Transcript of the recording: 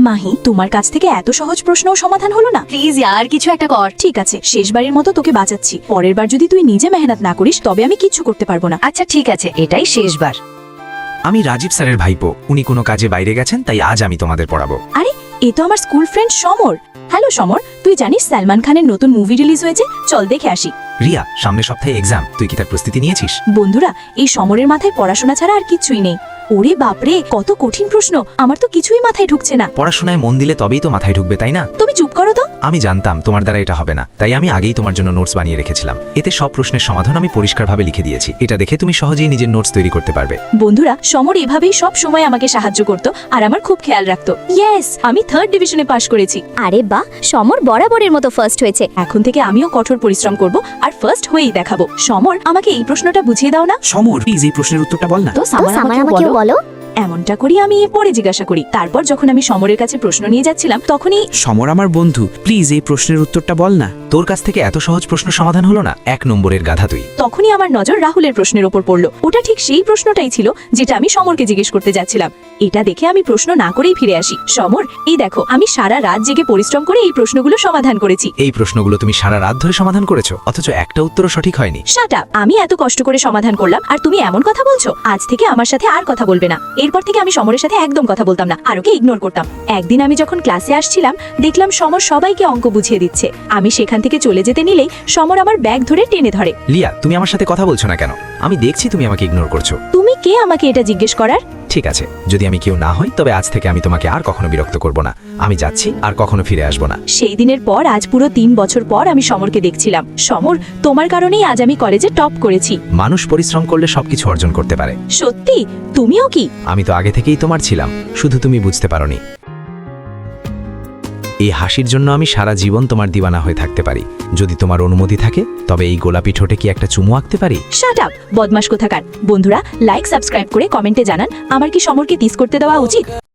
মাহি, তোমার কাছ থেকে এত সহজ প্রশ্নও সমাধান হলো না? প্লিজ আর কিছু একটা কর। ঠিক আছে, শেষবারের মতো তোকে বাঁচাচ্ছি। পরের বার যদি তুই নিজে মেহনত না করিস তবে আমি কিচ্ছু করতে পারবো না। আচ্ছা ঠিক আছে, এটাই শেষবার। আমি রাজীব স্যারের ভাইপো, উনি কোনো কাজে বাইরে গেছেন, তাই আজ আমি তোমাদের পড়াবো। আরে, এ তো আমার স্কুল ফ্রেন্ড সমর। হ্যালো সমর, তুই জানিস সালমান খানের নতুন মুভি রিলিজ হয়েছে? চল দেখে আসি। রিয়া, সামনের সপ্তাহে এক্সাম, তুই কি তার প্রস্তুতি নিয়েছিস? বন্ধুরা, এই সমরের মাথায় পড়াশোনা ছাড়া আর কিছুই নেই। ওরে বাপরে, কত কঠিন প্রশ্ন, আমার তো কিছুই মাথায় ঢুকছে না। পড়াশোনায় মন দিলে তবেই তো মাথায় ঢুকবে, তাই না? তুমি চুপ করো তো। আমি জানতাম তোমার দ্বারা এটা হবে না, তাই আমি আগেই তোমার জন্য নোটস বানিয়ে রেখেছিলাম। এতে সব প্রশ্নের সমাধান আমি পরিষ্কারভাবে লিখে দিয়েছি। এটা দেখে তুমি সহজেই নিজের নোটস তৈরি করতে পারবে। বন্ধুরা, সমর এভাবেই সব সময় আমাকে সাহায্য করতো আর আমার খুব খেয়াল রাখতো। ইয়েস, আমি 3rd ডিভিশনে পাশ করেছি। আরে বাহ, সমর বরাবরের মতো ফার্স্ট হয়েছে। এখন থেকে আমিও কঠোর পরিশ্রম করব আর ফার্স্ট হয়েই দেখাবো। সমর, আমাকে এই প্রশ্নটা বুঝিয়ে দাও না। সমর, প্লিজ এই প্রশ্নের উত্তরটা বল না। তো তো সামার আমাকেও আমাকেও বলো। এমনটা করি আমি পরে জিজ্ঞাসা করি। তারপর যখন আমি সমরের কাছে প্রশ্ন নিয়ে যাচ্ছিলাম তখনই সমর আমার বন্ধু, প্লিজ এই প্রশ্নের উত্তরটা বল না। তোর কাছ থেকে এত সহজ প্রশ্ন সমাধান হলো না? 1 নম্বরের গাধা তুই। তখনই আমার নজর রাহুলের প্রশ্নের ওপর পড়লো। ওটা ঠিক সেই প্রশ্নটাই ছিল যেটা আমি সমরকে জিজ্ঞেস করতে যাচ্ছিলাম। এটা দেখে আমি প্রশ্ন না করেই ফিরে আসি। সমর, এই দেখো, আমি সারা রাত জেগে পরিশ্রম করে এই প্রশ্নগুলো সমাধান করেছি। এই প্রশ্নগুলো তুমি সারা রাত ধরে সমাধান করেছো, অথচ একটা উত্তরও সঠিক হয়নি। Shut up! আমি এত কষ্ট করে সমাধান করলাম আর তুমি এমন কথা বলছো? আজ থেকে আমার সাথে আর কথা বলবে না। এরপর থেকে আমি সমরের সাথে একদম কথা বলতাম না আর ওকে ইগনোর করতাম। একদিন আমি যখন ক্লাসে আসছিলাম দেখলাম সমর সবাইকে অঙ্ক বুঝিয়ে দিচ্ছে। আমি সেখান থেকে চলে যেতে নিলেই সমর আমার ব্যাগ ধরে টেনে ধরে। লিয়া, তুমি আমার সাথে কথা বলছো না কেন? আমি দেখছি তুমি আমাকে ইগনোর করছো। তুমি কে আমাকে এটা জিজ্ঞেস করার? ঠিক আছে, যদি আমি কেউ না হই তবে আজ থেকে আমি তোমাকে আর কখনো বিরক্ত করব না। আমি যাচ্ছি, আর কখনো ফিরে আসবো না। সেই দিনের পর আজ পুরো 3 বছর পর আমি সমরকে দেখছিলাম। সমর, তোমার কারণেই আজ আমি কলেজে টপ করেছি। মানুষ পরিশ্রম করলে সবকিছু অর্জন করতে পারে। সত্যি? তুমিও কি? আমি তো আগে থেকেই তোমার ছিলাম, শুধু তুমি বুঝতে পারোনি। এই হাসির জন্য আমি সারা জীবন তোমার দিওয়ানা হয়ে থাকতে পারি। যদি তোমার অনুমতি থাকে তবে এই গোলাপি ঠোঁটে কি একটা চুমু আঁকতে পারি? শাট আপ, বদমাশ কোথাকার। বন্ধুরা, লাইক সাবস্ক্রাইব করে কমেন্টে জানান আমার কি সমরকে টিস করতে দেওয়া উচিত।